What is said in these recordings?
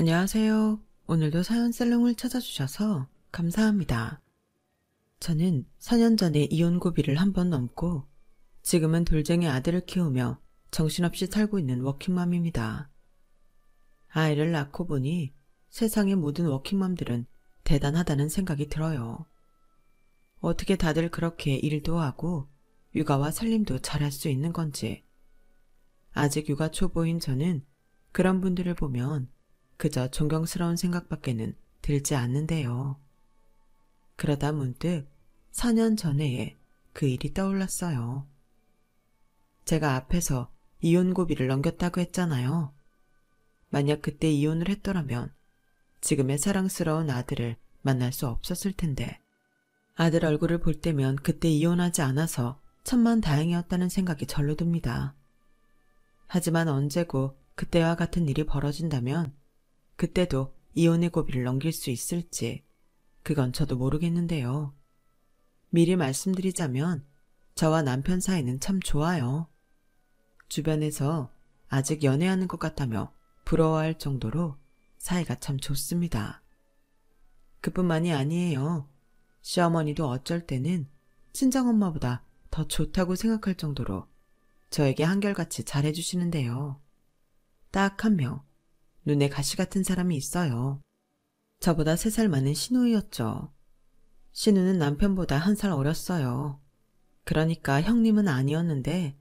안녕하세요. 오늘도 사연 살롱을 찾아주셔서 감사합니다. 저는 4년 전에 이혼 고비를 한 번 넘고 지금은 돌쟁이 아들을 키우며 정신없이 살고 있는 워킹맘입니다. 아이를 낳고 보니 세상의 모든 워킹맘들은 대단하다는 생각이 들어요. 어떻게 다들 그렇게 일도 하고 육아와 살림도 잘할 수 있는 건지. 아직 육아 초보인 저는 그런 분들을 보면 그저 존경스러운 생각밖에는 들지 않는데요. 그러다 문득 4년 전에 그 일이 떠올랐어요. 제가 앞에서 이혼 고비를 넘겼다고 했잖아요. 만약 그때 이혼을 했더라면 지금의 사랑스러운 아들을 만날 수 없었을 텐데, 아들 얼굴을 볼 때면 그때 이혼하지 않아서 천만다행이었다는 생각이 절로 듭니다. 하지만 언제고 그때와 같은 일이 벌어진다면 그때도 이혼의 고비를 넘길 수 있을지 그건 저도 모르겠는데요. 미리 말씀드리자면 저와 남편 사이는 참 좋아요. 주변에서 아직 연애하는 것 같다며 부러워할 정도로 사이가 참 좋습니다. 그뿐만이 아니에요. 시어머니도 어쩔 때는 친정엄마보다 더 좋다고 생각할 정도로 저에게 한결같이 잘해주시는데요. 딱 한 명, 눈에 가시 같은 사람이 있어요. 저보다 3살 많은 신우이였죠. 신우는 남편보다 1살 어렸어요. 그러니까 형님은 아니었는데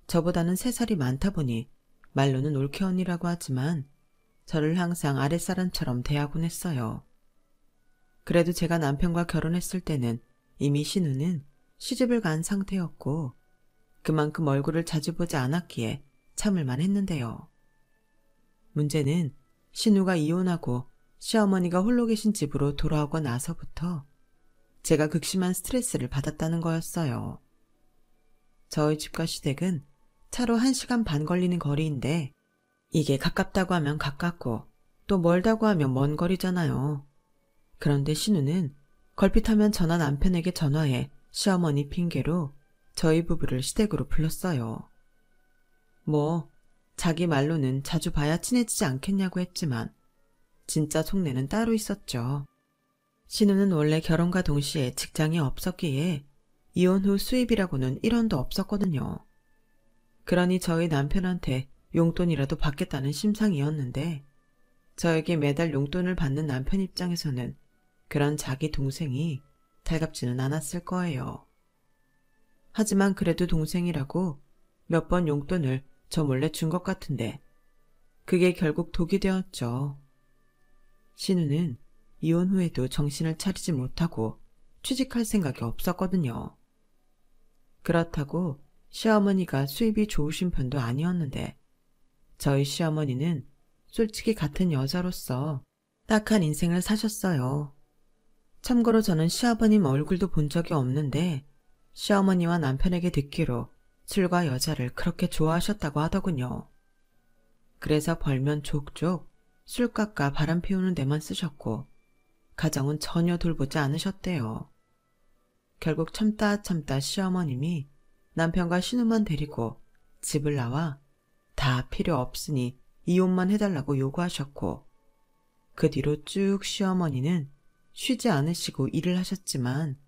저보다는 3살이 많다 보니 말로는 올케 언니라고 하지만 저를 항상 아랫사람처럼 대하곤 했어요. 그래도 제가 남편과 결혼했을 때는 이미 신우는 시집을 간 상태였고 그만큼 얼굴을 자주 보지 않았기에 참을만 했는데요. 문제는 신우가 이혼하고 시어머니가 홀로 계신 집으로 돌아오고 나서부터 제가 극심한 스트레스를 받았다는 거였어요. 저희 집과 시댁은 차로 1시간 반 걸리는 거리인데 이게 가깝다고 하면 가깝고 또 멀다고 하면 먼 거리잖아요. 그런데 신우는 걸핏하면 전화 남편에게 전화해 시어머니 핑계로 저희 부부를 시댁으로 불렀어요. 자기 말로는 자주 봐야 친해지지 않겠냐고 했지만 진짜 속내는 따로 있었죠. 신우는 원래 결혼과 동시에 직장이 없었기에 이혼 후 수입이라고는 1원도 없었거든요. 그러니 저희 남편한테 용돈이라도 받겠다는 심상이었는데 저에게 매달 용돈을 받는 남편 입장에서는 그런 자기 동생이 달갑지는 않았을 거예요. 하지만 그래도 동생이라고 몇 번 용돈을 저 몰래 준 것 같은데 그게 결국 독이 되었죠. 신우는 이혼 후에도 정신을 차리지 못하고 취직할 생각이 없었거든요. 그렇다고 시어머니가 수입이 좋으신 편도 아니었는데 저희 시어머니는 솔직히 같은 여자로서 딱한 인생을 사셨어요. 참고로 저는 시아버님 얼굴도 본 적이 없는데 시어머니와 남편에게 듣기로 술과 여자를 그렇게 좋아하셨다고 하더군요. 그래서 벌면 족족 술값과 바람 피우는 데만 쓰셨고 가정은 전혀 돌보지 않으셨대요. 결국 참다 시어머님이 남편과 신우만 데리고 집을 나와 다 필요 없으니 이혼만 해달라고 요구하셨고 그 뒤로 쭉 시어머니는 쉬지 않으시고 일을 하셨지만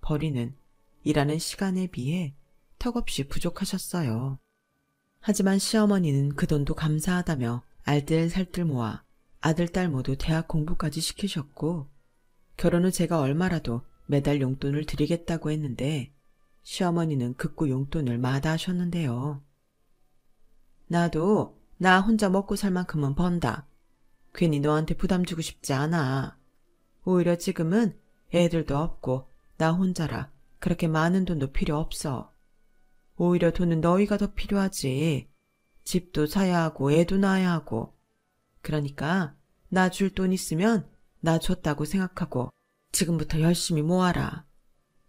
벌이는 일하는 시간에 비해 턱없이 부족하셨어요. 하지만 시어머니는 그 돈도 감사하다며 알뜰살뜰 모아 아들, 딸 모두 대학 공부까지 시키셨고 결혼 후 제가 얼마라도 매달 용돈을 드리겠다고 했는데 시어머니는 극구 용돈을 마다하셨는데요. 나도 나 혼자 먹고 살 만큼은 번다. 괜히 너한테 부담 주고 싶지 않아. 오히려 지금은 애들도 없고 나 혼자라 그렇게 많은 돈도 필요 없어. 오히려 돈은 너희가 더 필요하지. 집도 사야 하고 애도 낳아야 하고. 그러니까 나 줄 돈 있으면 나 줬다고 생각하고 지금부터 열심히 모아라.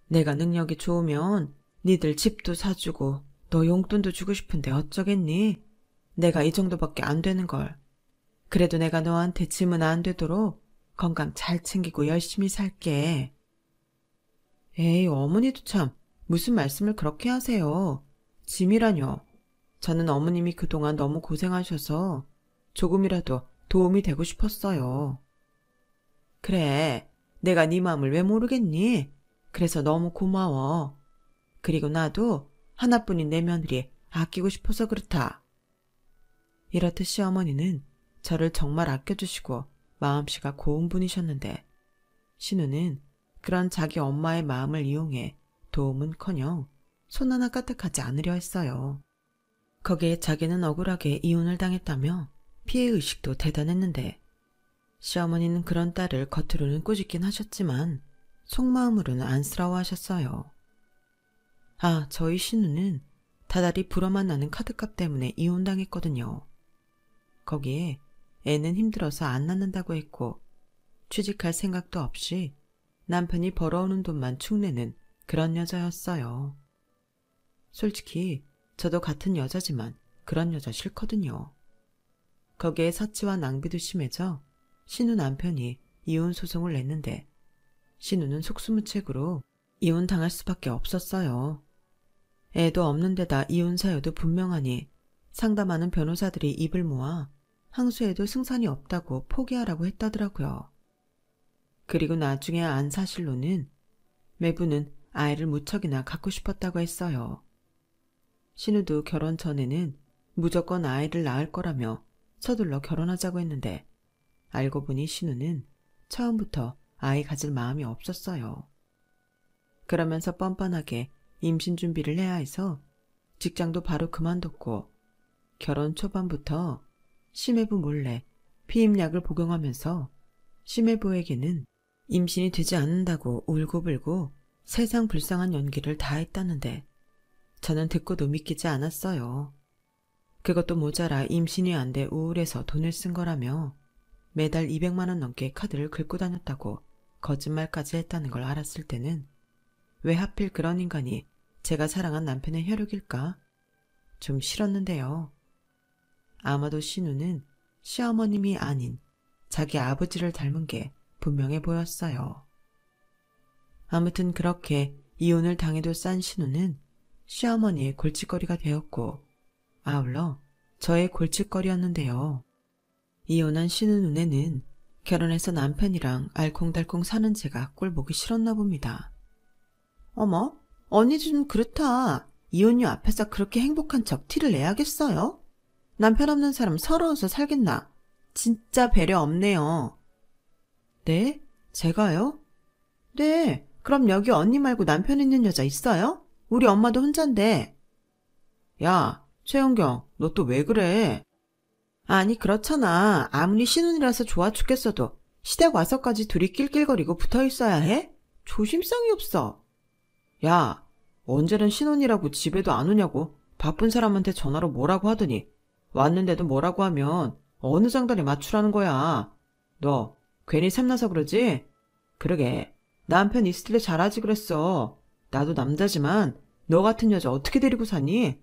내가 능력이 좋으면 니들 집도 사주고 너 용돈도 주고 싶은데 어쩌겠니? 내가 이 정도밖에 안 되는 걸. 그래도 내가 너한테 짐은 안 되도록 건강 잘 챙기고 열심히 살게. 에이, 어머니도 참 무슨 말씀을 그렇게 하세요. 짐이라뇨. 저는 어머님이 그동안 너무 고생하셔서 조금이라도 도움이 되고 싶었어요. 그래, 내가 네 마음을 왜 모르겠니? 그래서 너무 고마워. 그리고 나도 하나뿐인 내 며느리 아끼고 싶어서 그렇다. 이렇듯 시어머니는 저를 정말 아껴주시고 마음씨가 고운 분이셨는데 신우는 그런 자기 엄마의 마음을 이용해 도움은커녕 손 하나 까딱하지 않으려 했어요. 거기에 자기는 억울하게 이혼을 당했다며 피해의식도 대단했는데 시어머니는 그런 딸을 겉으로는 꾸짖긴 하셨지만 속마음으로는 안쓰러워하셨어요. 아, 저희 신우는 다달이 불어만 나는 카드값 때문에 이혼당했거든요. 거기에 애는 힘들어서 안 낳는다고 했고 취직할 생각도 없이 남편이 벌어오는 돈만 축내는 그런 여자였어요. 솔직히 저도 같은 여자지만 그런 여자 싫거든요. 거기에 사치와 낭비도 심해져 신우 남편이 이혼 소송을 냈는데 신우는 속수무책으로 이혼당할 수밖에 없었어요. 애도 없는 데다 이혼 사유도 분명하니 상담하는 변호사들이 입을 모아 항소해도 승산이 없다고 포기하라고 했다더라고요. 그리고 나중에 안 사실로는 매부는 아이를 무척이나 갖고 싶었다고 했어요. 신우도 결혼 전에는 무조건 아이를 낳을 거라며 서둘러 결혼하자고 했는데 알고 보니 신우는 처음부터 아이 가질 마음이 없었어요. 그러면서 뻔뻔하게 임신 준비를 해야 해서 직장도 바로 그만뒀고 결혼 초반부터 심해부 몰래 피임약을 복용하면서 심해부에게는 임신이 되지 않는다고 울고불고 세상 불쌍한 연기를 다 했다는데 저는 듣고도 믿기지 않았어요. 그것도 모자라 임신이 안 돼 우울해서 돈을 쓴 거라며 매달 200만 원 넘게 카드를 긁고 다녔다고 거짓말까지 했다는 걸 알았을 때는 왜 하필 그런 인간이 제가 사랑한 남편의 혈육일까? 좀 싫었는데요. 아마도 신우는 시어머님이 아닌 자기 아버지를 닮은 게 분명해 보였어요. 아무튼 그렇게 이혼을 당해도 싼 신우는 시어머니의 골칫거리가 되었고 아울러 저의 골칫거리였는데요. 이혼한 신우 눈에는 결혼해서 남편이랑 알콩달콩 사는 제가 꼴보기 싫었나 봅니다. 어머, 언니 좀 그렇다. 이혼녀 앞에서 그렇게 행복한 척 티를 내야겠어요? 남편 없는 사람 서러워서 살겠나? 진짜 배려 없네요. 네? 제가요? 네, 그럼 여기 언니 말고 남편 있는 여자 있어요? 우리 엄마도 혼잔데. 야, 최영경, 너 또 왜 그래? 아니 그렇잖아. 아무리 신혼이라서 좋아 죽겠어도 시댁 와서까지 둘이 낄낄거리고 붙어있어야 해? 조심성이 없어. 야, 언제는 신혼이라고 집에도 안 오냐고 바쁜 사람한테 전화로 뭐라고 하더니 왔는데도 뭐라고 하면 어느 장단에 맞추라는 거야. 너 괜히 샘나서 그러지? 그러게 남편 있을 때 잘하지 그랬어. 나도 남자지만 너 같은 여자 어떻게 데리고 사니?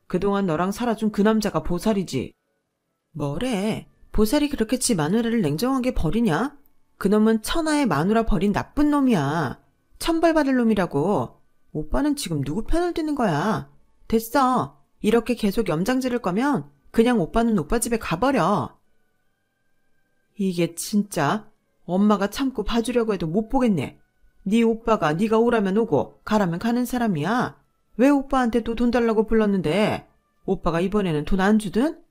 그동안 너랑 살아준 그 남자가 보살이지. 뭐래? 보살이 그렇게 지 마누라를 냉정하게 버리냐? 그놈은 천하의 마누라 버린 나쁜 놈이야. 천벌받을 놈이라고. 오빠는 지금 누구 편을 드는 거야? 됐어. 이렇게 계속 염장 지를 거면 그냥 오빠는 오빠 집에 가버려. 이게 진짜 엄마가 참고 봐주려고 해도 못 보겠네. 네 오빠가 네가 오라면 오고 가라면 가는 사람이야. 왜 오빠한테 또 돈 달라고 불렀는데? 오빠가 이번에는 돈 안 주든?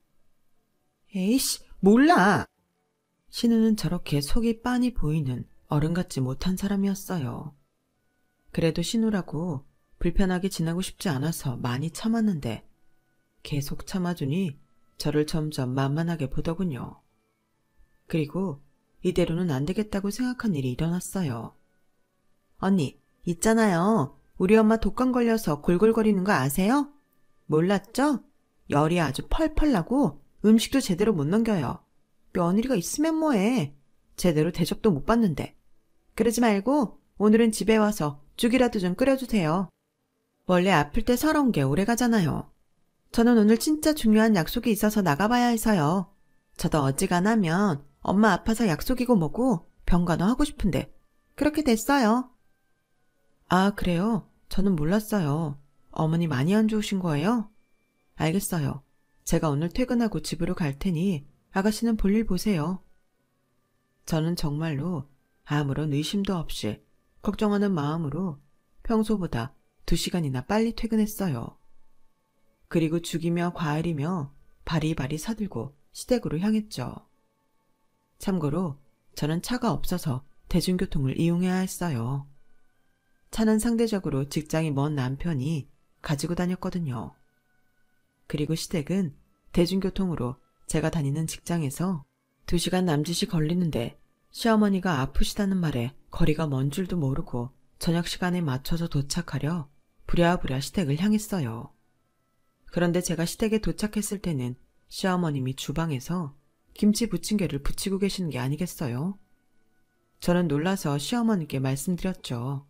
에이씨, 몰라. 신우는 저렇게 속이 빤히 보이는 어른 같지 못한 사람이었어요. 그래도 신우라고 불편하게 지내고 싶지 않아서 많이 참았는데 계속 참아주니 저를 점점 만만하게 보더군요. 그리고 이대로는 안 되겠다고 생각한 일이 일어났어요. 언니, 있잖아요. 우리 엄마 독감 걸려서 골골거리는 거 아세요? 몰랐죠? 열이 아주 펄펄 나고 음식도 제대로 못 넘겨요. 며느리가 있으면 뭐해. 제대로 대접도 못 받는데. 그러지 말고 오늘은 집에 와서 죽이라도 좀 끓여주세요. 원래 아플 때 서러운 게 오래가잖아요. 저는 오늘 진짜 중요한 약속이 있어서 나가봐야 해서요. 저도 어지간하면 엄마 아파서 약속이고 뭐고 병간호 하고 싶은데 그렇게 됐어요. 아, 그래요? 저는 몰랐어요. 어머니 많이 안 좋으신 거예요? 알겠어요. 제가 오늘 퇴근하고 집으로 갈 테니 아가씨는 볼일 보세요. 저는 정말로 아무런 의심도 없이 걱정하는 마음으로 평소보다 2시간이나 빨리 퇴근했어요. 그리고 죽이며 과일이며 바리바리 서들고 시댁으로 향했죠. 참고로 저는 차가 없어서 대중교통을 이용해야 했어요. 차는 상대적으로 직장이 먼 남편이 가지고 다녔거든요. 그리고 시댁은 대중교통으로 제가 다니는 직장에서 2시간 남짓이 걸리는데 시어머니가 아프시다는 말에 거리가 먼 줄도 모르고 저녁 시간에 맞춰서 도착하려 부랴부랴 시댁을 향했어요. 그런데 제가 시댁에 도착했을 때는 시어머님이 주방에서 김치 부침개를 부치고 계시는 게 아니겠어요? 저는 놀라서 시어머니께 말씀드렸죠.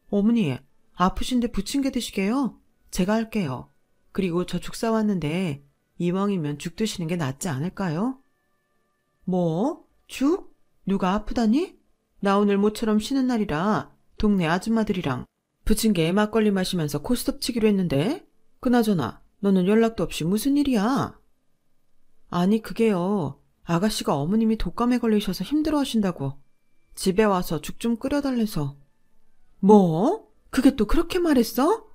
어머니, 아프신데 부침개 드시게요? 제가 할게요. 그리고 저 죽 사왔는데 이왕이면 죽 드시는 게 낫지 않을까요? 뭐? 죽? 누가 아프다니? 나 오늘 모처럼 쉬는 날이라 동네 아줌마들이랑 부침개에 막걸리 마시면서 코스톱 치기로 했는데 그나저나 너는 연락도 없이 무슨 일이야? 아니 그게요. 아가씨가 어머님이 독감에 걸리셔서 힘들어하신다고 집에 와서 죽 좀 끓여달래서. 뭐? 그게 또 그렇게 말했어?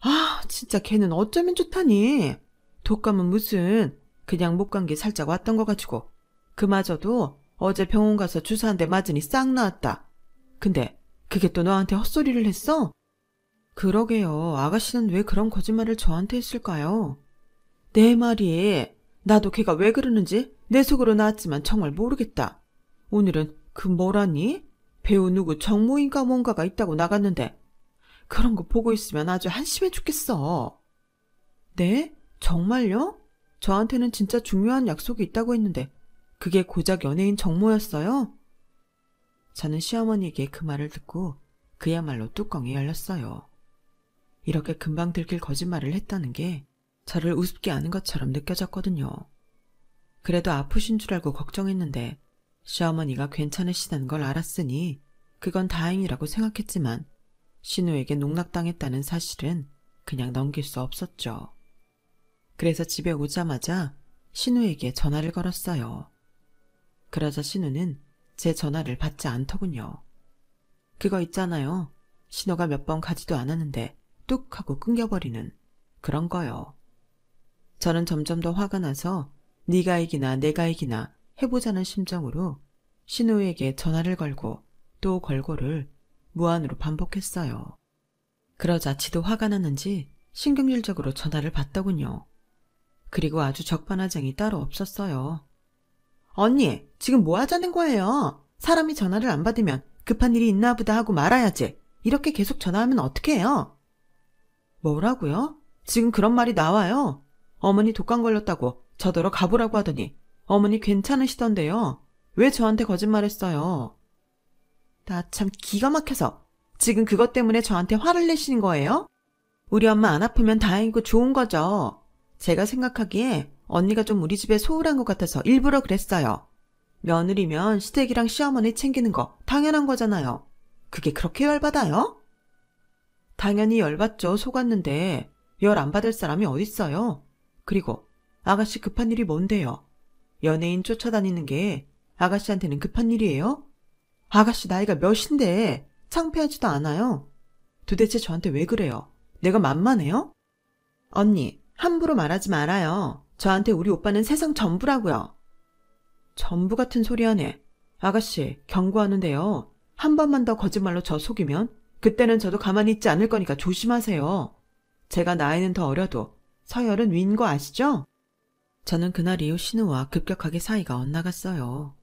아 진짜 걔는 어쩌면 좋다니. 독감은 무슨 그냥 목감기 살짝 왔던 거 가지고 그마저도 어제 병원 가서 주사 한 대 맞으니 싹 나았다. 근데 그게 또 너한테 헛소리를 했어? 그러게요. 아가씨는 왜 그런 거짓말을 저한테 했을까요? 내 말이 나도 걔가 왜 그러는지 내 속으로 나왔지만 정말 모르겠다. 오늘은 그 뭐라니? 배우 누구 정모인가 뭔가가 있다고 나갔는데 그런 거 보고 있으면 아주 한심해 죽겠어. 네? 정말요? 저한테는 진짜 중요한 약속이 있다고 했는데 그게 고작 연예인 정모였어요? 저는 시어머니에게 그 말을 듣고 그야말로 뚜껑이 열렸어요. 이렇게 금방 들킬 거짓말을 했다는 게 저를 우습게 아는 것처럼 느껴졌거든요. 그래도 아프신 줄 알고 걱정했는데 시어머니가 괜찮으시다는 걸 알았으니 그건 다행이라고 생각했지만 신우에게 농락당했다는 사실은 그냥 넘길 수 없었죠. 그래서 집에 오자마자 신우에게 전화를 걸었어요. 그러자 신우는 제 전화를 받지 않더군요. 그거 있잖아요. 신호가 몇 번 가지도 않았는데 뚝 하고 끊겨버리는 그런 거요. 저는 점점 더 화가 나서 네가 이기나 내가 이기나 해보자는 심정으로 신우에게 전화를 걸고 또 걸고를 무한으로 반복했어요. 그러자 지도 화가 났는지 신경질적으로 전화를 받더군요. 그리고 아주 적반하장이 따로 없었어요. 언니, 지금 뭐 하자는 거예요? 사람이 전화를 안 받으면 급한 일이 있나 보다 하고 말아야지. 이렇게 계속 전화하면 어떡해요? 뭐라고요? 지금 그런 말이 나와요. 어머니 독감 걸렸다고 저더러 가보라고 하더니 어머니 괜찮으시던데요. 왜 저한테 거짓말했어요? 나 참 기가 막혀서 지금 그것 때문에 저한테 화를 내시는 거예요? 우리 엄마 안 아프면 다행이고 좋은 거죠. 제가 생각하기에 언니가 좀 우리 집에 소홀한 것 같아서 일부러 그랬어요. 며느리면 시댁이랑 시어머니 챙기는 거 당연한 거잖아요. 그게 그렇게 열받아요? 당연히 열받죠. 속았는데 열 안 받을 사람이 어딨어요. 그리고 아가씨 급한 일이 뭔데요? 연예인 쫓아다니는 게 아가씨한테는 급한 일이에요? 아가씨 나이가 몇인데 창피하지도 않아요. 도대체 저한테 왜 그래요? 내가 만만해요? 언니, 함부로 말하지 말아요. 저한테 우리 오빠는 세상 전부라고요. 전부 같은 소리 하네. 아가씨, 경고하는데요. 한 번만 더 거짓말로 저 속이면 그때는 저도 가만히 있지 않을 거니까 조심하세요. 제가 나이는 더 어려도 서열은 위인 거 아시죠? 저는 그날 이후 신우와 급격하게 사이가 엇나갔어요.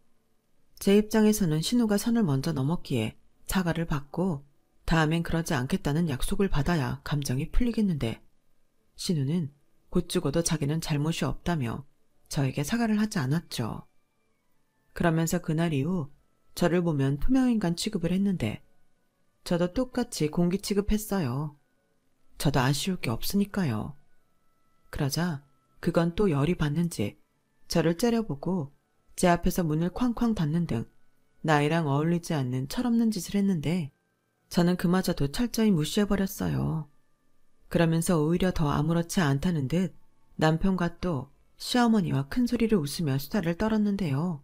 제 입장에서는 신우가 선을 먼저 넘었기에 사과를 받고 다음엔 그러지 않겠다는 약속을 받아야 감정이 풀리겠는데 신우는 곧 죽어도 자기는 잘못이 없다며 저에게 사과를 하지 않았죠. 그러면서 그날 이후 저를 보면 투명인간 취급을 했는데 저도 똑같이 공기 취급했어요. 저도 아쉬울 게 없으니까요. 그러자 그건 또 열이 받는지 저를 째려보고 제 앞에서 문을 쾅쾅 닫는 등 나이랑 어울리지 않는 철없는 짓을 했는데 저는 그마저도 철저히 무시해버렸어요. 그러면서 오히려 더 아무렇지 않다는 듯 남편과 또 시어머니와 큰 소리를 웃으며 수다를 떨었는데요.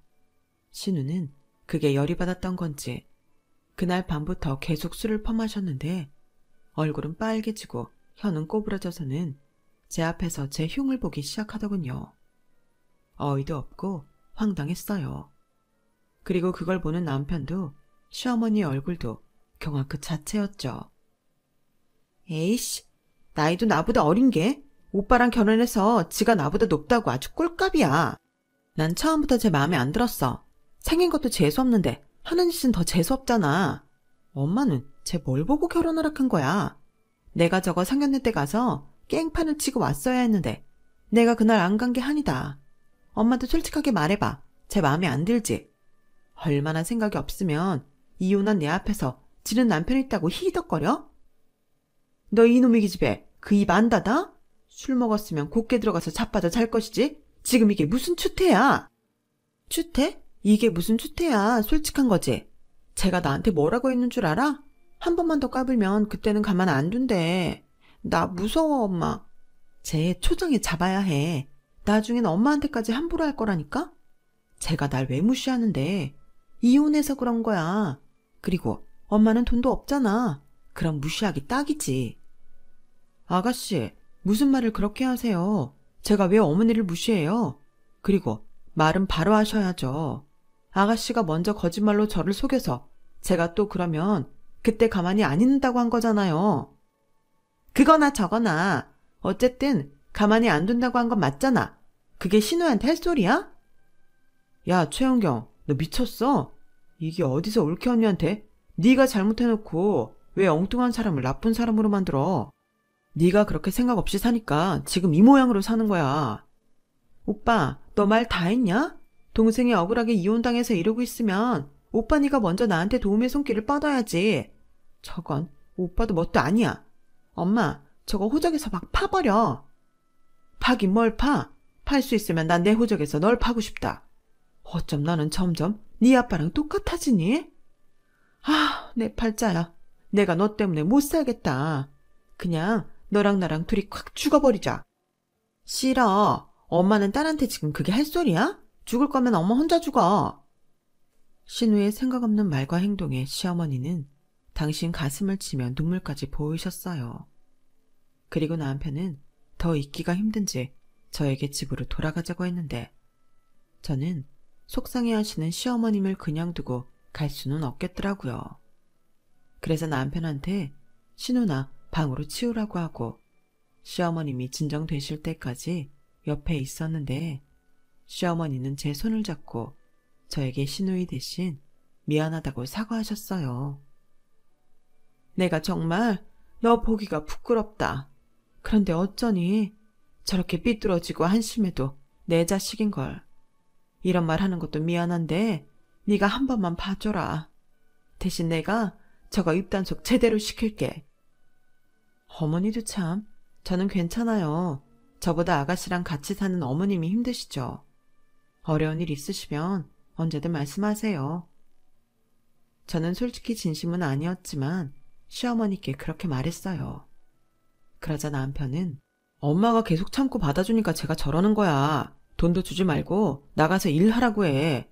신우는 그게 열이 받았던 건지 그날 밤부터 계속 술을 퍼마셨는데 얼굴은 빨개지고 혀는 꼬부라져서는 제 앞에서 제 흉을 보기 시작하더군요. 어이도 없고 황당했어요. 그리고 그걸 보는 남편도 시어머니 얼굴도 경악 그 자체였죠. 에이씨, 나이도 나보다 어린 게 오빠랑 결혼해서 지가 나보다 높다고 아주 꼴값이야. 난 처음부터 제 마음에 안 들었어. 생긴 것도 재수없는데 하는 짓은 더 재수없잖아. 엄마는 쟤 뭘 보고 결혼하라 한 거야. 내가 저거 상견례 때 가서 깽판을 치고 왔어야 했는데 내가 그날 안 간 게 한이다. 엄마도 솔직하게 말해봐. 제 마음에 안 들지? 얼마나 생각이 없으면 이혼한 내 앞에서 지는 남편 있다고 히덕거려? 너 이놈의 기집애 그 입 안 닫아? 술 먹었으면 곱게 들어가서 자빠져 잘 것이지? 지금 이게 무슨 추태야? 추태? 이게 무슨 추태야? 솔직한 거지. 제가 나한테 뭐라고 했는 줄 알아? 한 번만 더 까불면 그때는 가만 안 둔대. 나 무서워 엄마. 쟤 초장에 잡아야 해. 나중엔 엄마한테까지 함부로 할 거라니까? 쟤가 날 왜 무시하는데. 이혼해서 그런 거야. 그리고 엄마는 돈도 없잖아. 그럼 무시하기 딱이지. 아가씨, 무슨 말을 그렇게 하세요? 제가 왜 어머니를 무시해요? 그리고 말은 바로 하셔야죠. 아가씨가 먼저 거짓말로 저를 속여서 제가 또 그러면 그때 가만히 안 있는다고 한 거잖아요. 그거나 저거나 어쨌든 가만히 안 둔다고 한 건 맞잖아. 그게 신우한테 할 소리야? 야, 최은경, 너 미쳤어? 이게 어디서 올케 언니한테 네가 잘못해놓고 왜 엉뚱한 사람을 나쁜 사람으로 만들어? 네가 그렇게 생각 없이 사니까 지금 이 모양으로 사는 거야. 오빠, 너 말 다 했냐? 동생이 억울하게 이혼당해서 이러고 있으면 오빠 네가 먼저 나한테 도움의 손길을 뻗어야지. 저건 오빠도 뭣도 아니야. 엄마, 저거 호적에서 막 파버려. 파긴 뭘 파? 팔 수 있으면 난 내 호적에서 널 파고 싶다. 어쩜 나는 점점 네 아빠랑 똑같아지니? 아, 내 팔자야. 내가 너 때문에 못 살겠다. 그냥 너랑 나랑 둘이 콱 죽어버리자. 싫어. 엄마는 딸한테 지금 그게 할 소리야? 죽을 거면 엄마 혼자 죽어. 신우의 생각 없는 말과 행동에 시어머니는 당신 가슴을 치며 눈물까지 보이셨어요. 그리고 남편은 더 있기가 힘든지 저에게 집으로 돌아가자고 했는데 저는 속상해하시는 시어머님을 그냥 두고 갈 수는 없겠더라고요. 그래서 남편한테 신우나 방으로 치우라고 하고 시어머님이 진정되실 때까지 옆에 있었는데 시어머니는 제 손을 잡고 저에게 시누이 대신 미안하다고 사과하셨어요. 내가 정말 너 보기가 부끄럽다. 그런데 어쩌니 저렇게 삐뚤어지고 한심해도 내 자식인걸. 이런 말 하는 것도 미안한데 네가 한 번만 봐줘라. 대신 내가 저거 입단속 제대로 시킬게. 어머니도 참, 저는 괜찮아요. 저보다 아가씨랑 같이 사는 어머님이 힘드시죠. 어려운 일 있으시면 언제든 말씀하세요. 저는 솔직히 진심은 아니었지만 시어머니께 그렇게 말했어요. 그러자 남편은 엄마가 계속 참고 받아주니까 제가 저러는 거야. 돈도 주지 말고 나가서 일하라고 해.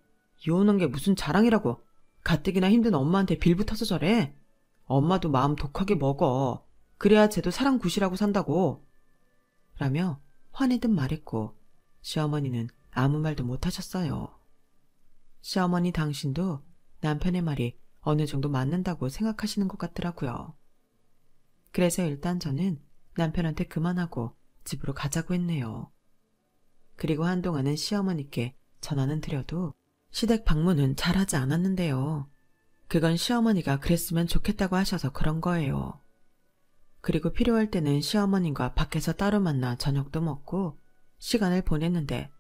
이혼한 게 무슨 자랑이라고. 가뜩이나 힘든 엄마한테 빌붙어서 저래. 엄마도 마음 독하게 먹어. 그래야 쟤도 사람 구실하고 산다고. 라며 화내듯 말했고 시어머니는 아무 말도 못하셨어요. 시어머니 당신도 남편의 말이 어느 정도 맞는다고 생각하시는 것 같더라고요. 그래서 일단 저는 남편한테 그만하고 집으로 가자고 했네요. 그리고 한동안은 시어머니께 전화는 드려도 시댁 방문은 잘하지 않았는데요. 그건 시어머니가 그랬으면 좋겠다고 하셔서 그런 거예요. 그리고 필요할 때는 시어머님과 밖에서 따로 만나 저녁도 먹고 시간을 보냈는데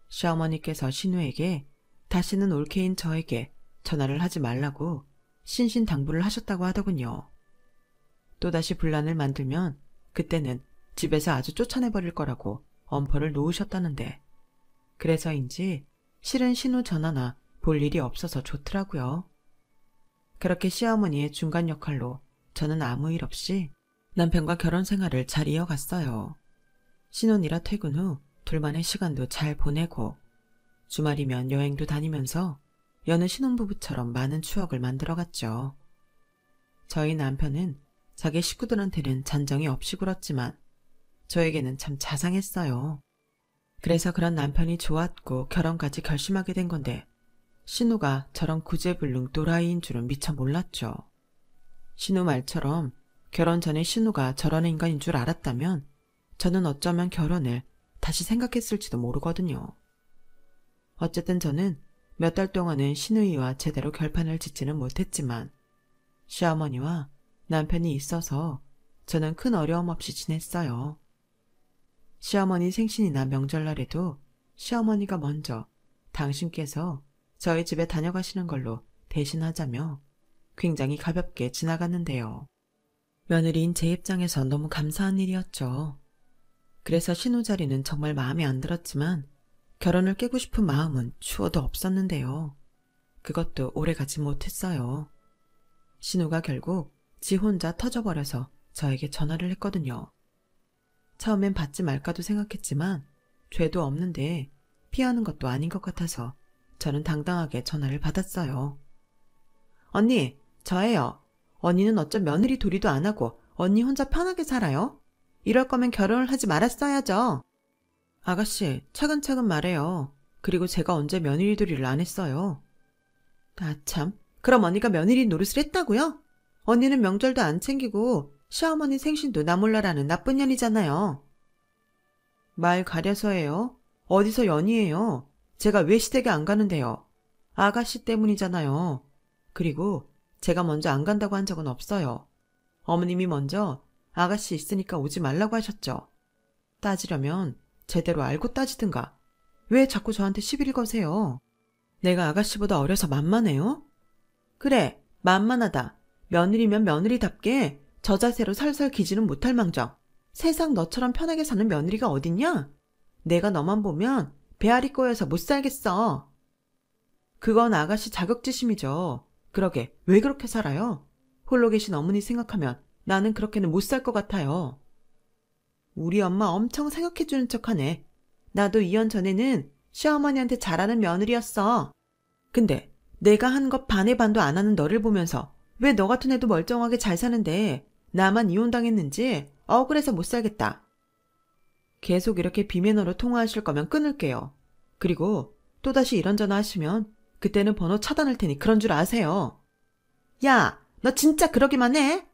시어머니께서 신우에게 다시는 올케인 저에게 전화를 하지 말라고 신신당부를 하셨다고 하더군요. 또다시 분란을 만들면 그때는 집에서 아주 쫓아내버릴 거라고 엄포를 놓으셨다는데 그래서인지 실은 신우 전화나 볼 일이 없어서 좋더라고요. 그렇게 시어머니의 중간 역할로 저는 아무 일 없이 남편과 결혼 생활을 잘 이어갔어요. 신혼이라 퇴근 후 둘만의 시간도 잘 보내고 주말이면 여행도 다니면서 여느 신혼부부처럼 많은 추억을 만들어갔죠. 저희 남편은 자기 식구들한테는 잔정이 없이 굴었지만 저에게는 참 자상했어요. 그래서 그런 남편이 좋았고 결혼까지 결심하게 된 건데 신우가 저런 구제불능 또라이인 줄은 미처 몰랐죠. 신우 말처럼 결혼 전에 신우가 저런 인간인 줄 알았다면 저는 어쩌면 결혼을 다시 생각했을지도 모르거든요. 어쨌든 저는 몇 달 동안은 신우이와 제대로 결판을 짓지는 못했지만 시어머니와 남편이 있어서 저는 큰 어려움 없이 지냈어요. 시어머니 생신이나 명절날에도 시어머니가 먼저 당신께서 저희 집에 다녀가시는 걸로 대신하자며 굉장히 가볍게 지나갔는데요. 며느리인 제 입장에서 너무 감사한 일이었죠. 그래서 신우 자리는 정말 마음에 안 들었지만 결혼을 깨고 싶은 마음은 추워도 없었는데요. 그것도 오래가지 못했어요. 신우가 결국 지 혼자 터져버려서 저에게 전화를 했거든요. 처음엔 받지 말까도 생각했지만 죄도 없는데 피하는 것도 아닌 것 같아서 저는 당당하게 전화를 받았어요. 언니, 저예요. 언니는 어쩜 며느리 도리도 안 하고 언니 혼자 편하게 살아요? 이럴 거면 결혼을 하지 말았어야죠. 아가씨, 차근차근 말해요. 그리고 제가 언제 며느리 도리를 안 했어요. 아 참, 그럼 언니가 며느리 노릇을 했다고요? 언니는 명절도 안 챙기고 시어머니 생신도 나 몰라라는 나쁜 년이잖아요. 말 가려서예요. 어디서 연이에요. 제가 왜 시댁에 안 가는데요. 아가씨 때문이잖아요. 그리고 제가 먼저 안 간다고 한 적은 없어요. 어머님이 먼저 아가씨 있으니까 오지 말라고 하셨죠. 따지려면 제대로 알고 따지든가. 왜 자꾸 저한테 시비를 거세요? 내가 아가씨보다 어려서 만만해요? 그래, 만만하다. 며느리면 며느리답게 저 자세로 살살 기지는 못할 망정. 세상 너처럼 편하게 사는 며느리가 어딨냐? 내가 너만 보면 배알이 꼬여서 못 살겠어. 그건 아가씨 자격지심이죠. 그러게 왜 그렇게 살아요? 홀로 계신 어머니 생각하면 나는 그렇게는 못 살 것 같아요. 우리 엄마 엄청 생각해주는 척하네. 나도 이혼 전에는 시어머니한테 잘하는 며느리였어. 근데 내가 한 것 반의 반도 안 하는 너를 보면서 왜 너 같은 애도 멀쩡하게 잘 사는데 나만 이혼당했는지 억울해서 못 살겠다. 계속 이렇게 비매너로 통화하실 거면 끊을게요. 그리고 또다시 이런 전화 하시면 그때는 번호 차단할 테니 그런 줄 아세요. 야, 너 진짜 그러기만 해?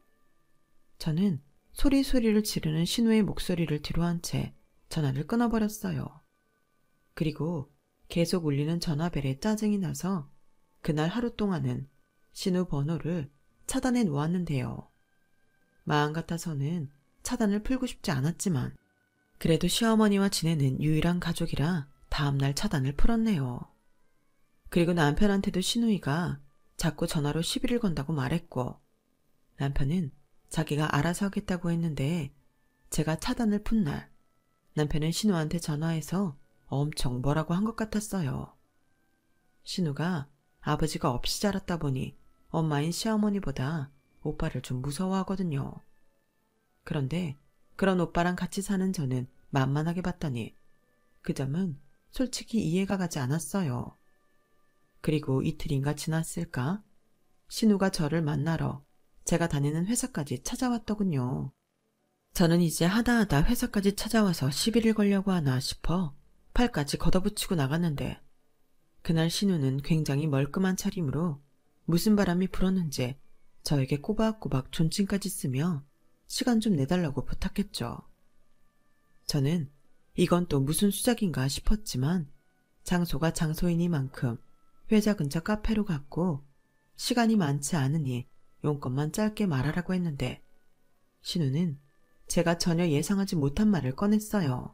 저는 소리소리를 지르는 신우의 목소리를 뒤로한 채 전화를 끊어버렸어요. 그리고 계속 울리는 전화벨에 짜증이 나서 그날 하루 동안은 신우 번호를 차단해 놓았는데요. 마음 같아서는 차단을 풀고 싶지 않았지만 그래도 시어머니와 지내는 유일한 가족이라 다음날 차단을 풀었네요. 그리고 남편한테도 신우이가 자꾸 전화로 시비를 건다고 말했고 남편은 자기가 알아서 하겠다고 했는데 제가 차단을 푼 날 남편은 신우한테 전화해서 엄청 뭐라고 한 것 같았어요. 신우가 아버지가 없이 자랐다 보니 엄마인 시어머니보다 오빠를 좀 무서워하거든요. 그런데 그런 오빠랑 같이 사는 저는 만만하게 봤더니 그 점은 솔직히 이해가 가지 않았어요. 그리고 이틀인가 지났을까? 신우가 저를 만나러 제가 다니는 회사까지 찾아왔더군요. 저는 이제 하다하다 회사까지 찾아와서 시비를 걸려고 하나 싶어 팔까지 걷어붙이고 나갔는데 그날 신우는 굉장히 멀끔한 차림으로 무슨 바람이 불었는지 저에게 꼬박꼬박 존칭까지 쓰며 시간 좀 내달라고 부탁했죠. 저는 이건 또 무슨 수작인가 싶었지만 장소가 장소이니만큼 회사 근처 카페로 갔고 시간이 많지 않으니 용건만 짧게 말하라고 했는데 신우는 제가 전혀 예상하지 못한 말을 꺼냈어요.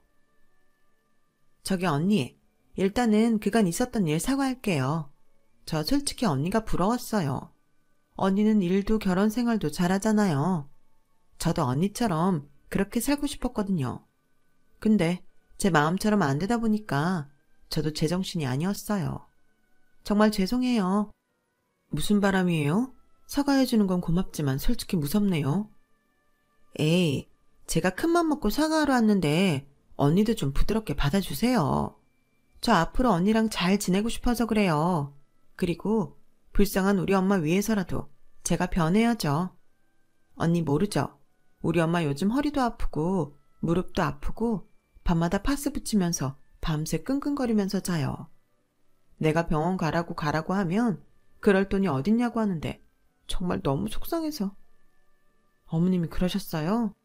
저기 언니, 일단은 그간 있었던 일 사과할게요. 저 솔직히 언니가 부러웠어요. 언니는 일도 결혼 생활도 잘하잖아요. 저도 언니처럼 그렇게 살고 싶었거든요. 근데 제 마음처럼 안 되다 보니까 저도 제정신이 아니었어요. 정말 죄송해요. 무슨 바람이에요? 사과해주는 건 고맙지만 솔직히 무섭네요. 에이, 제가 큰맘 먹고 사과하러 왔는데 언니도 좀 부드럽게 받아주세요. 저 앞으로 언니랑 잘 지내고 싶어서 그래요. 그리고 불쌍한 우리 엄마 위해서라도 제가 변해야죠. 언니 모르죠? 우리 엄마 요즘 허리도 아프고 무릎도 아프고 밤마다 파스 붙이면서 밤새 끙끙거리면서 자요. 내가 병원 가라고 하면 그럴 돈이 어딨냐고 하는데 정말 너무 속상해서. 어머님이 그러셨어요?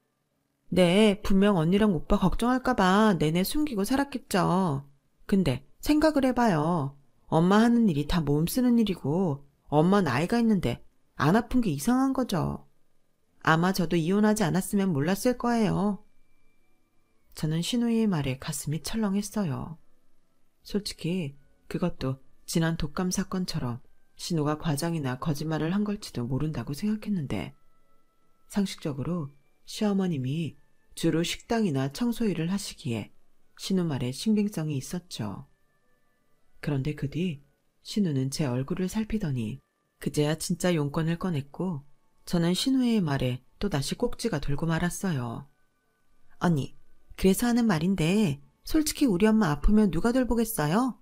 네, 분명 언니랑 오빠 걱정할까봐 내내 숨기고 살았겠죠. 근데 생각을 해봐요. 엄마 하는 일이 다 몸 쓰는 일이고 엄마 나이가 있는데 안 아픈 게 이상한 거죠. 아마 저도 이혼하지 않았으면 몰랐을 거예요. 저는 신우이의 말에 가슴이 철렁했어요. 솔직히 그것도 지난 독감 사건처럼 신우가 과장이나 거짓말을 한 걸지도 모른다고 생각했는데 상식적으로 시어머님이 주로 식당이나 청소일을 하시기에 신우 말에 신빙성이 있었죠. 그런데 그 뒤 신우는 제 얼굴을 살피더니 그제야 진짜 용건을 꺼냈고 저는 신우의 말에 또다시 꼭지가 돌고 말았어요. 언니, 그래서 하는 말인데 솔직히 우리 엄마 아프면 누가 돌보겠어요?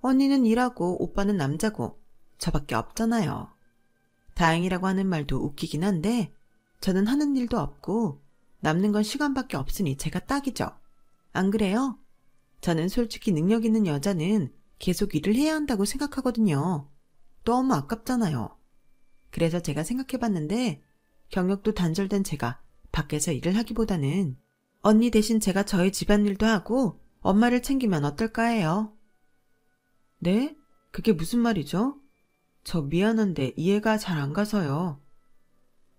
언니는 일하고 오빠는 남자고 저밖에 없잖아요. 다행이라고 하는 말도 웃기긴 한데 저는 하는 일도 없고 남는 건 시간밖에 없으니 제가 딱이죠. 안 그래요? 저는 솔직히 능력 있는 여자는 계속 일을 해야 한다고 생각하거든요. 너무 아깝잖아요. 그래서 제가 생각해봤는데 경력도 단절된 제가 밖에서 일을 하기보다는 언니 대신 제가 저의 집안일도 하고 엄마를 챙기면 어떨까 해요. 네? 그게 무슨 말이죠? 저 미안한데 이해가 잘 안 가서요.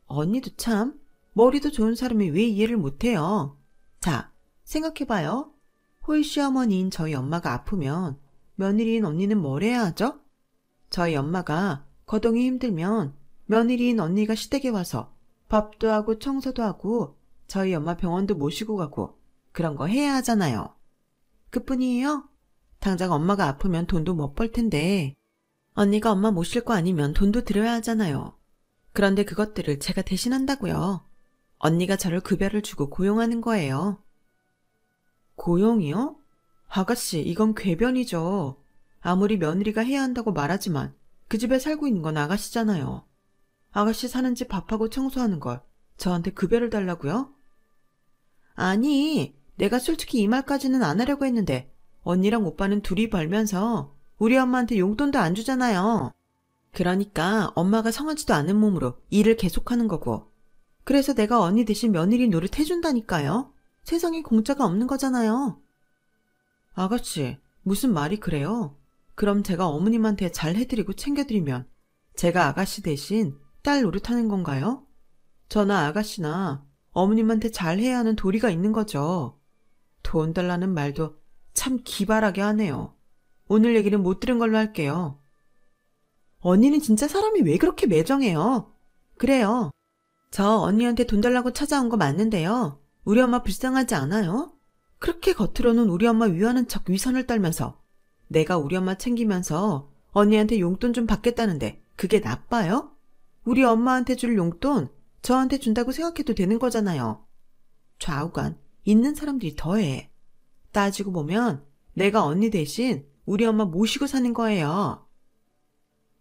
언니도 참 머리도 좋은 사람이 왜 이해를 못해요. 자, 생각해봐요. 호의 시어머니인 저희 엄마가 아프면 며느리인 언니는 뭘 해야 하죠? 저희 엄마가 거동이 힘들면 며느리인 언니가 시댁에 와서 밥도 하고 청소도 하고 저희 엄마 병원도 모시고 가고 그런 거 해야 하잖아요. 그뿐이에요? 당장 엄마가 아프면 돈도 못 벌 텐데 언니가 엄마 모실 거 아니면 돈도 들여야 하잖아요. 그런데 그것들을 제가 대신한다고요. 언니가 저를 급여를 주고 고용하는 거예요. 고용이요? 아가씨, 이건 궤변이죠. 아무리 며느리가 해야 한다고 말하지만 그 집에 살고 있는 건 아가씨잖아요. 아가씨 사는 집 밥하고 청소하는 걸 저한테 급여를 달라고요? 아니, 내가 솔직히 이 말까지는 안 하려고 했는데 언니랑 오빠는 둘이 벌면서 우리 엄마한테 용돈도 안 주잖아요. 그러니까 엄마가 성하지도 않은 몸으로 일을 계속하는 거고 그래서 내가 언니 대신 며느리 노릇 해준다니까요. 세상에 공짜가 없는 거잖아요. 아가씨, 무슨 말이 그래요? 그럼 제가 어머님한테 잘 해드리고 챙겨드리면 제가 아가씨 대신 딸 노릇하는 건가요? 저나 아가씨나 어머님한테 잘해야 하는 도리가 있는 거죠. 돈 달라는 말도 참 기발하게 하네요. 오늘 얘기는 못 들은 걸로 할게요. 언니는 진짜 사람이 왜 그렇게 매정해요? 그래요. 저 언니한테 돈 달라고 찾아온 거 맞는데요. 우리 엄마 불쌍하지 않아요? 그렇게 겉으로는 우리 엄마 위하는 척 위선을 떨면서 내가 우리 엄마 챙기면서 언니한테 용돈 좀 받겠다는데 그게 나빠요? 우리 엄마한테 줄 용돈 저한테 준다고 생각해도 되는 거잖아요. 좌우간 있는 사람들이 더해. 따지고 보면 내가 언니 대신 우리 엄마 모시고 사는 거예요.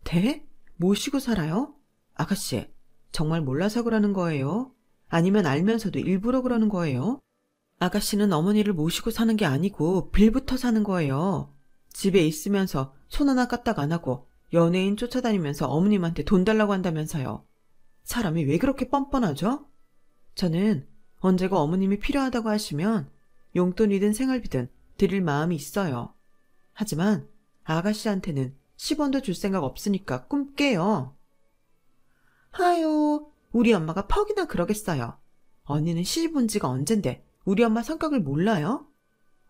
네? 모시고 살아요? 아가씨, 정말 몰라서 그러는 거예요? 아니면 알면서도 일부러 그러는 거예요? 아가씨는 어머니를 모시고 사는 게 아니고 빌부터 사는 거예요. 집에 있으면서 손 하나 까딱 안 하고 연예인 쫓아다니면서 어머님한테 돈 달라고 한다면서요. 사람이 왜 그렇게 뻔뻔하죠? 저는 언제가 어머님이 필요하다고 하시면 용돈이든 생활비든 드릴 마음이 있어요. 하지만 아가씨한테는 10원도 줄 생각 없으니까 꿈 깨요. 하요, 우리 엄마가 퍽이나 그러겠어요. 언니는 시집 온 지가 언젠데 우리 엄마 성격을 몰라요?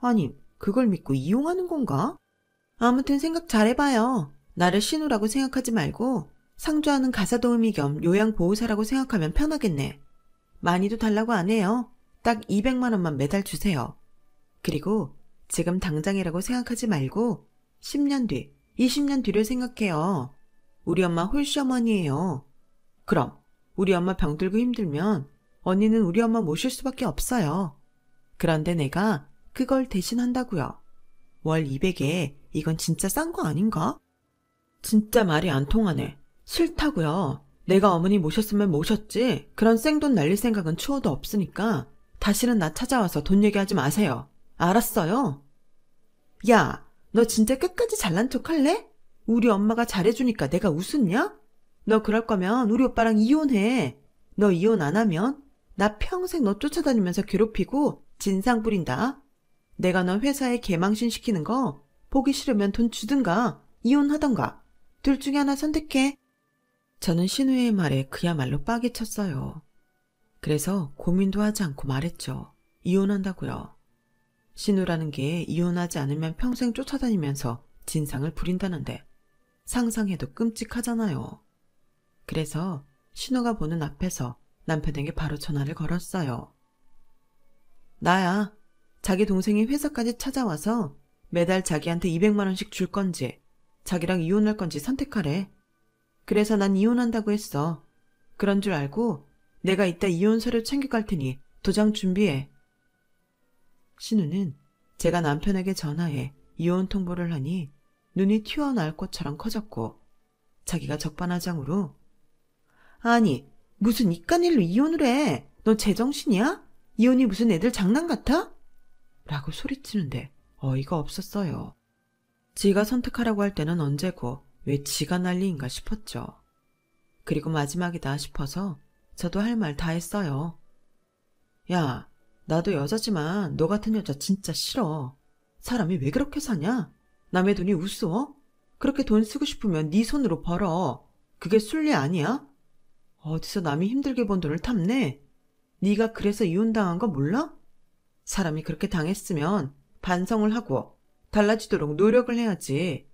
아니, 그걸 믿고 이용하는 건가? 아무튼 생각 잘해봐요. 나를 신우라고 생각하지 말고 상주하는 가사도우미 겸 요양보호사라고 생각하면 편하겠네. 많이도 달라고 안 해요. 딱 200만 원만 매달 주세요. 그리고 지금 당장이라고 생각하지 말고 10년 뒤, 20년 뒤를 생각해요. 우리 엄마 홀시어머니예요. 그럼 우리 엄마 병들고 힘들면 언니는 우리 엄마 모실 수밖에 없어요. 그런데 내가 그걸 대신한다고요. 월 200에 이건 진짜 싼 거 아닌가? 진짜 말이 안 통하네. 싫다고요. 내가 어머니 모셨으면 모셨지. 그런 생돈 날릴 생각은 추호도 없으니까 다시는 나 찾아와서 돈 얘기하지 마세요. 알았어요? 야, 너 진짜 끝까지 잘난 척 할래? 우리 엄마가 잘해주니까 내가 웃었냐? 너 그럴 거면 우리 오빠랑 이혼해. 너 이혼 안 하면 나 평생 너 쫓아다니면서 괴롭히고 진상 부린다. 내가 너 회사에 개망신 시키는 거 보기 싫으면 돈 주든가 이혼하던가 둘 중에 하나 선택해. 저는 신우의 말에 그야말로 빡이 쳤어요. 그래서 고민도 하지 않고 말했죠. 이혼한다고요. 신우라는 게 이혼하지 않으면 평생 쫓아다니면서 진상을 부린다는데 상상해도 끔찍하잖아요. 그래서 신우가 보는 앞에서 남편에게 바로 전화를 걸었어요. 나야. 자기 동생이 회사까지 찾아와서 매달 자기한테 200만 원씩 줄 건지 자기랑 이혼할 건지 선택하래. 그래서 난 이혼한다고 했어. 그런 줄 알고 내가 이따 이혼 서류 챙겨갈 테니 도장 준비해. 신우는 제가 남편에게 전화해 이혼 통보를 하니 눈이 튀어나올 것처럼 커졌고 자기가 적반하장으로 아니 무슨 이깟 일로 이혼을 해. 너 제정신이야? 이혼이 무슨 애들 장난 같아? 라고 소리치는데 어이가 없었어요. 지가 선택하라고 할 때는 언제고 왜 지가 난리인가 싶었죠. 그리고 마지막이다 싶어서 저도 할 말 다 했어요. 야, 나도 여자지만 너 같은 여자 진짜 싫어. 사람이 왜 그렇게 사냐? 남의 돈이 우스워? 그렇게 돈 쓰고 싶으면 네 손으로 벌어. 그게 순리 아니야? 어디서 남이 힘들게 번 돈을 탐내? 네가 그래서 이혼당한 거 몰라? 사람이 그렇게 당했으면 반성을 하고 달라지도록 노력을 해야지.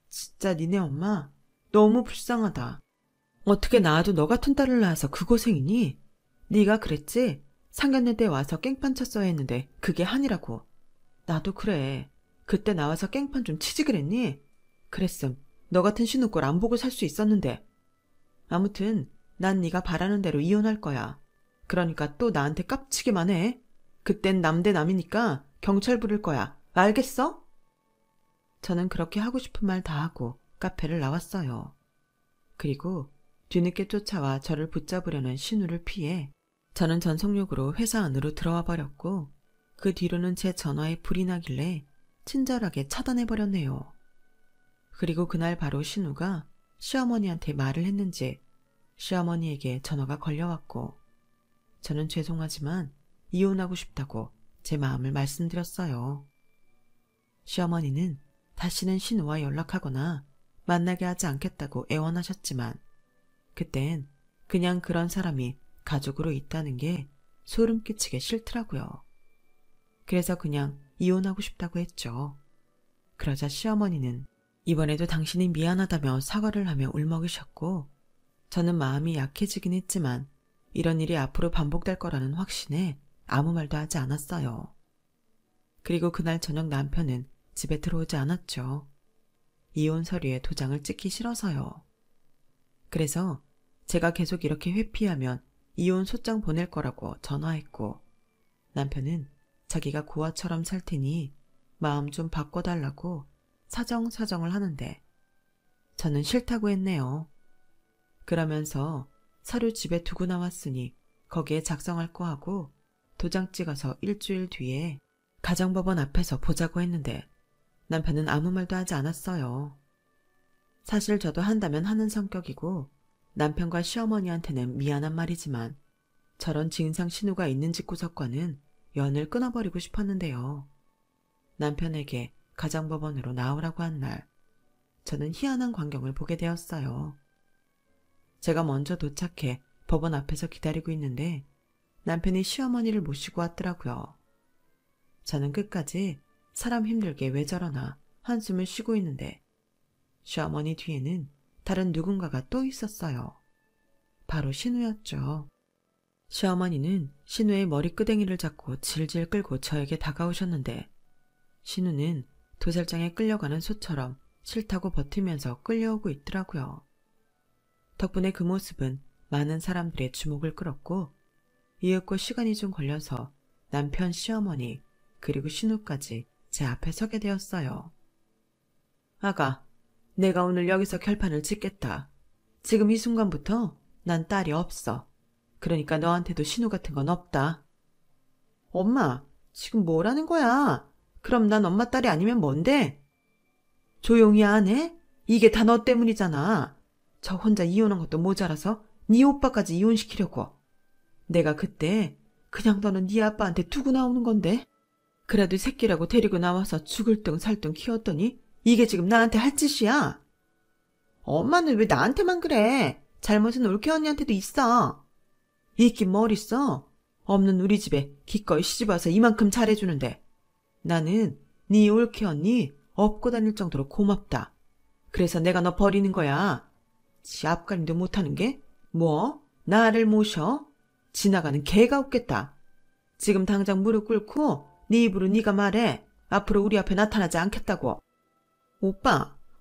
진짜 니네 엄마 너무 불쌍하다. 어떻게 나도 너 같은 딸을 낳아서 그 고생이니? 네가 그랬지? 상견례 때 와서 깽판 쳤어야 했는데 그게 한이라고. 나도 그래. 그때 나와서 깽판 좀 치지 그랬니? 그랬음 너 같은 신우꼴 안 보고 살 수 있었는데. 아무튼 난 네가 바라는 대로 이혼할 거야. 그러니까 또 나한테 깝치기만 해. 그땐 남 대 남이니까 경찰 부를 거야. 알겠어? 저는 그렇게 하고 싶은 말 다 하고 카페를 나왔어요. 그리고 뒤늦게 쫓아와 저를 붙잡으려는 신우를 피해 저는 전속력으로 회사 안으로 들어와 버렸고 그 뒤로는 제 전화에 불이 나길래 친절하게 차단해버렸네요. 그리고 그날 바로 신우가 시어머니한테 말을 했는지 시어머니에게 전화가 걸려왔고 저는 죄송하지만 이혼하고 싶다고 제 마음을 말씀드렸어요. 시어머니는 다시는 신우와 연락하거나 만나게 하지 않겠다고 애원하셨지만 그땐 그냥 그런 사람이 가족으로 있다는 게 소름 끼치게 싫더라고요. 그래서 그냥 이혼하고 싶다고 했죠. 그러자 시어머니는 이번에도 당신이 미안하다며 사과를 하며 울먹이셨고 저는 마음이 약해지긴 했지만 이런 일이 앞으로 반복될 거라는 확신에 아무 말도 하지 않았어요. 그리고 그날 저녁 남편은 집에 들어오지 않았죠. 이혼 서류에 도장을 찍기 싫어서요. 그래서 제가 계속 이렇게 회피하면 이혼 소장 보낼 거라고 전화했고 남편은 자기가 고아처럼 살 테니 마음 좀 바꿔달라고 사정사정을 하는데 저는 싫다고 했네요. 그러면서 서류 집에 두고 나왔으니 거기에 작성할 거 하고 도장 찍어서 일주일 뒤에 가정법원 앞에서 보자고 했는데 남편은 아무 말도 하지 않았어요. 사실 저도 한다면 하는 성격이고 남편과 시어머니한테는 미안한 말이지만 저런 진상 신우가 있는 집구석과는 연을 끊어버리고 싶었는데요. 남편에게 가정법원으로 나오라고 한 날 저는 희한한 광경을 보게 되었어요. 제가 먼저 도착해 법원 앞에서 기다리고 있는데 남편이 시어머니를 모시고 왔더라고요. 저는 끝까지 사람 힘들게 왜 저러나 한숨을 쉬고 있는데 시어머니 뒤에는 다른 누군가가 또 있었어요. 바로 신우였죠. 시어머니는 신우의 머리끄댕이를 잡고 질질 끌고 저에게 다가오셨는데 신우는 도살장에 끌려가는 소처럼 싫다고 버티면서 끌려오고 있더라고요. 덕분에 그 모습은 많은 사람들의 주목을 끌었고 이윽고 시간이 좀 걸려서 남편 시어머니 그리고 신우까지 제 앞에 서게 되었어요. 아가, 내가 오늘 여기서 결판을 짓겠다. 지금 이 순간부터 난 딸이 없어. 그러니까 너한테도 신우 같은 건 없다. 엄마, 지금 뭐라는 거야? 그럼 난 엄마 딸이 아니면 뭔데? 조용히 안 해? 이게 다 너 때문이잖아. 저 혼자 이혼한 것도 모자라서 네 오빠까지 이혼시키려고. 내가 그때 그냥 너는 네 아빠한테 두고 나오는 건데. 그래도 새끼라고 데리고 나와서 죽을 둥 살 둥 키웠더니 이게 지금 나한테 할 짓이야. 엄마는 왜 나한테만 그래? 잘못은 올케 언니한테도 있어. 있긴 뭘 있어? 없는 우리 집에 기꺼이 시집와서 이만큼 잘해주는데. 나는 네 올케 언니 업고 다닐 정도로 고맙다. 그래서 내가 너 버리는 거야. 지 앞가림도 못하는 게? 뭐? 나를 모셔? 지나가는 개가 없겠다. 지금 당장 무릎 꿇고 네 입으로 네가 말해. 앞으로 우리 앞에 나타나지 않겠다고.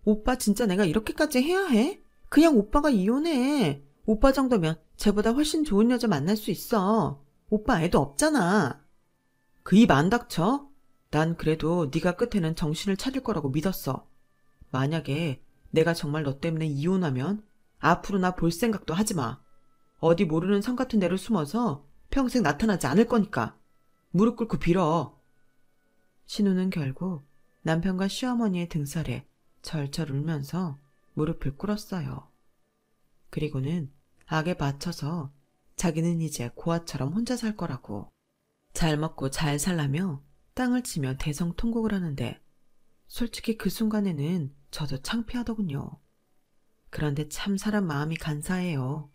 오빠 진짜 내가 이렇게까지 해야 해? 그냥 오빠가 이혼해. 오빠 정도면 쟤보다 훨씬 좋은 여자 만날 수 있어. 오빠 애도 없잖아. 그 입 안 닥쳐? 난 그래도 네가 끝에는 정신을 차릴 거라고 믿었어. 만약에 내가 정말 너 때문에 이혼하면 앞으로 나 볼 생각도 하지 마. 어디 모르는 성 같은 데로 숨어서 평생 나타나지 않을 거니까. 무릎 꿇고 빌어. 신우는 결국 남편과 시어머니의 등살에 절절 울면서 무릎을 꿇었어요. 그리고는 악에 맞춰서 자기는 이제 고아처럼 혼자 살 거라고. 잘 먹고 잘 살라며 땅을 치며 대성통곡을 하는데 솔직히 그 순간에는 저도 창피하더군요. 그런데 참 사람 마음이 간사해요.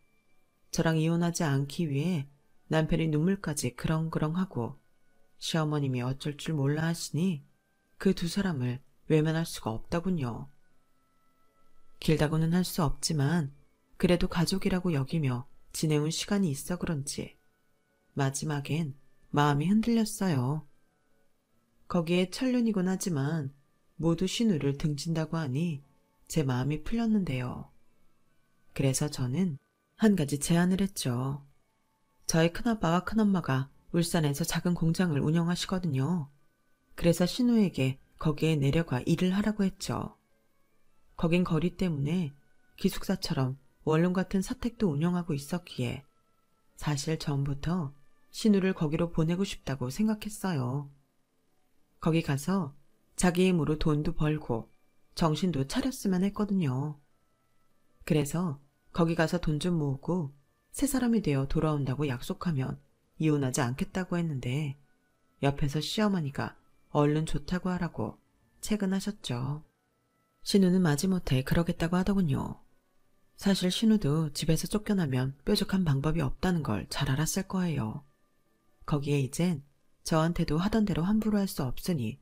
저랑 이혼하지 않기 위해 남편이 눈물까지 그렁그렁하고 시어머님이 어쩔 줄 몰라 하시니 그 두 사람을 외면할 수가 없더군요. 길다고는 할 수 없지만 그래도 가족이라고 여기며 지내온 시간이 있어 그런지 마지막엔 마음이 흔들렸어요. 거기에 천륜이곤 하지만 모두 신우를 등진다고 하니 제 마음이 풀렸는데요. 그래서 저는 한 가지 제안을 했죠. 저희 큰아빠와 큰엄마가 울산에서 작은 공장을 운영하시거든요. 그래서 신우에게 거기에 내려가 일을 하라고 했죠. 거긴 거리 때문에 기숙사처럼 원룸 같은 사택도 운영하고 있었기에 사실 전부터 신우를 거기로 보내고 싶다고 생각했어요. 거기 가서 자기 힘으로 돈도 벌고 정신도 차렸으면 했거든요. 그래서 거기 가서 돈 좀 모으고 새 사람이 되어 돌아온다고 약속하면 이혼하지 않겠다고 했는데 옆에서 시어머니가 얼른 좋다고 하라고 채근하셨죠. 신우는 마지못해 그러겠다고 하더군요. 사실 신우도 집에서 쫓겨나면 뾰족한 방법이 없다는 걸 잘 알았을 거예요. 거기에 이젠 저한테도 하던 대로 함부로 할 수 없으니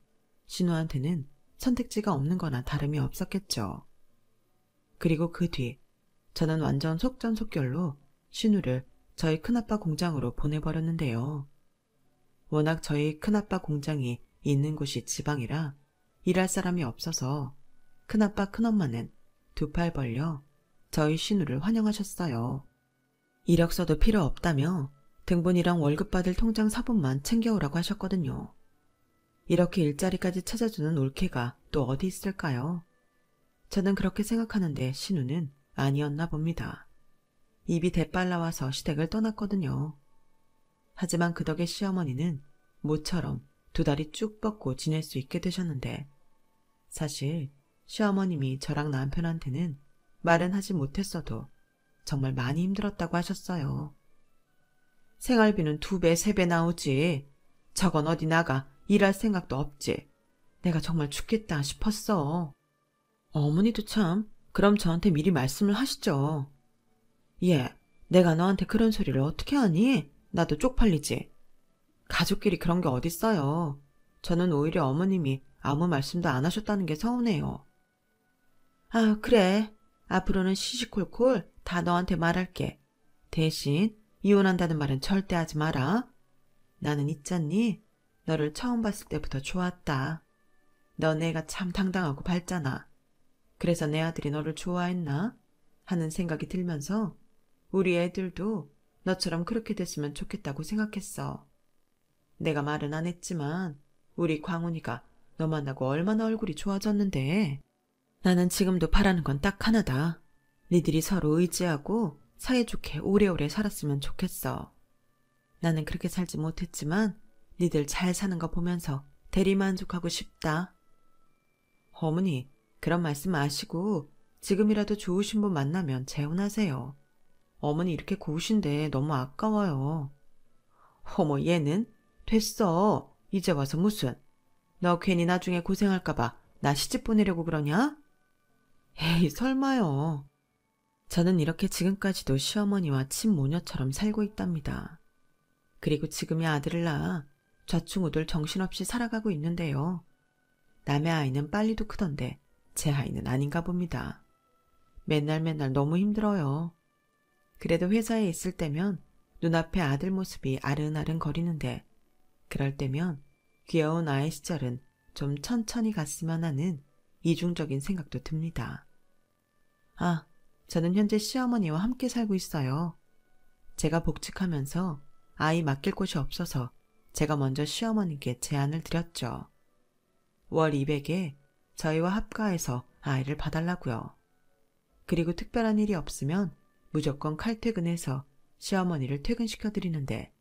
신우한테는 선택지가 없는 거나 다름이 없었겠죠. 그리고 그 뒤 저는 완전 속전속결로 신우를 저희 큰아빠 공장으로 보내버렸는데요. 워낙 저희 큰아빠 공장이 있는 곳이 지방이라 일할 사람이 없어서 큰아빠 큰엄마는 두 팔 벌려 저희 신우를 환영하셨어요. 이력서도 필요 없다며 등본이랑 월급 받을 통장 사본만 챙겨오라고 하셨거든요. 이렇게 일자리까지 찾아주는 올케가 또 어디 있을까요? 저는 그렇게 생각하는데 신우는 아니었나 봅니다. 입이 대빨라와서 시댁을 떠났거든요. 하지만 그 덕에 시어머니는 모처럼 두 다리 쭉 뻗고 지낼 수 있게 되셨는데 사실 시어머님이 저랑 남편한테는 말은 하지 못했어도 정말 많이 힘들었다고 하셨어요. 생활비는 2배, 3배 나오지. 저건 어디 나가 일할 생각도 없지. 내가 정말 죽겠다 싶었어. 어머니도 참 그럼 저한테 미리 말씀을 하시죠. 예, 내가 너한테 그런 소리를 어떻게 하니? 나도 쪽팔리지. 가족끼리 그런 게 어딨어요. 저는 오히려 어머님이 아무 말씀도 안 하셨다는 게 서운해요. 아, 그래. 앞으로는 시시콜콜 다 너한테 말할게. 대신 이혼한다는 말은 절대 하지 마라. 나는 있잖니. 너를 처음 봤을 때부터 좋았다. 너네 애가 참 당당하고 밝잖아. 그래서 내 아들이 너를 좋아했나? 하는 생각이 들면서 우리 애들도 너처럼 그렇게 됐으면 좋겠다고 생각했어. 내가 말은 안 했지만 우리 광훈이가 너 만나고 얼마나 얼굴이 좋아졌는데. 나는 지금도 바라는 건 딱 하나다. 니들이 서로 의지하고 사이좋게 오래오래 살았으면 좋겠어. 나는 그렇게 살지 못했지만 니들 잘 사는 거 보면서 대리만족하고 싶다. 어머니, 그런 말씀 마시고 지금이라도 좋으신 분 만나면 재혼하세요. 어머니 이렇게 고우신데 너무 아까워요. 어머, 얘는? 됐어. 이제 와서 무슨. 너 괜히 나중에 고생할까봐 나 시집 보내려고 그러냐? 에이, 설마요. 저는 이렇게 지금까지도 시어머니와 친모녀처럼 살고 있답니다. 그리고 지금의 아들을 낳아 좌충우돌 정신없이 살아가고 있는데요. 남의 아이는 빨리도 크던데 제 아이는 아닌가 봅니다. 맨날 너무 힘들어요. 그래도 회사에 있을 때면 눈앞에 아들 모습이 아른아른 거리는데 그럴 때면 귀여운 아이 시절은 좀 천천히 갔으면 하는 이중적인 생각도 듭니다. 아, 저는 현재 시어머니와 함께 살고 있어요. 제가 복직하면서 아이 맡길 곳이 없어서 제가 먼저 시어머니께 제안을 드렸죠. 월 200에 저희와 합가해서 아이를 봐달라고요. 그리고 특별한 일이 없으면 무조건 칼퇴근해서 시어머니를 퇴근시켜드리는데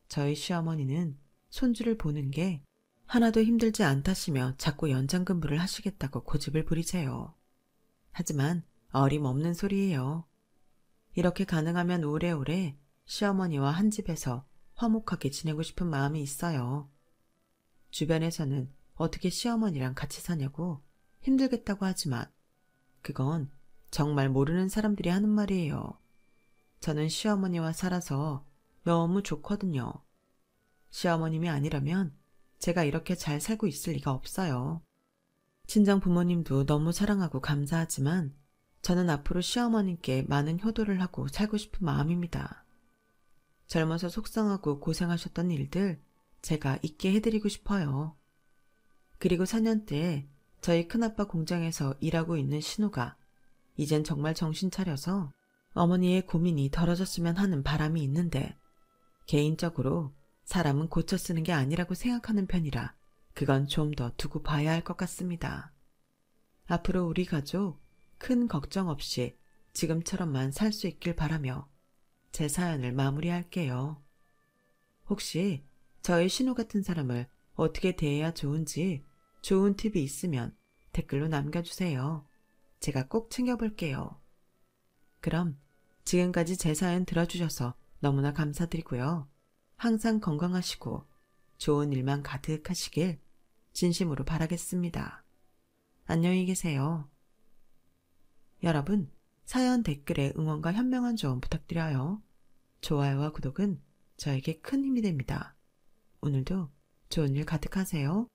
저희 시어머니는 손주를 보는 게 하나도 힘들지 않다시며 자꾸 연장 근무를 하시겠다고 고집을 부리세요. 하지만 어림없는 소리예요. 이렇게 가능하면 오래오래 시어머니와 한 집에서 화목하게 지내고 싶은 마음이 있어요. 주변에서는 어떻게 시어머니랑 같이 사냐고 힘들겠다고 하지만 그건 정말 모르는 사람들이 하는 말이에요. 저는 시어머니와 살아서 너무 좋거든요. 시어머님이 아니라면 제가 이렇게 잘 살고 있을 리가 없어요. 친정 부모님도 너무 사랑하고 감사하지만 저는 앞으로 시어머님께 많은 효도를 하고 살고 싶은 마음입니다. 젊어서 속상하고 고생하셨던 일들 제가 잊게 해드리고 싶어요. 그리고 4년 때 저희 큰아빠 공장에서 일하고 있는 신우가 이젠 정말 정신 차려서 어머니의 고민이 덜어졌으면 하는 바람이 있는데 개인적으로 사람은 고쳐 쓰는 게 아니라고 생각하는 편이라 그건 좀 더 두고 봐야 할 것 같습니다. 앞으로 우리 가족 큰 걱정 없이 지금처럼만 살 수 있길 바라며 제 사연을 마무리할게요. 혹시 저의 신우 같은 사람을 어떻게 대해야 좋은지 좋은 팁이 있으면 댓글로 남겨주세요. 제가 꼭 챙겨볼게요. 그럼 지금까지 제 사연 들어주셔서 너무나 감사드리고요. 항상 건강하시고 좋은 일만 가득하시길 진심으로 바라겠습니다. 안녕히 계세요. 여러분, 사연 댓글에 응원과 현명한 조언 부탁드려요. 좋아요와 구독은 저에게 큰 힘이 됩니다. 오늘도 좋은 일 가득하세요.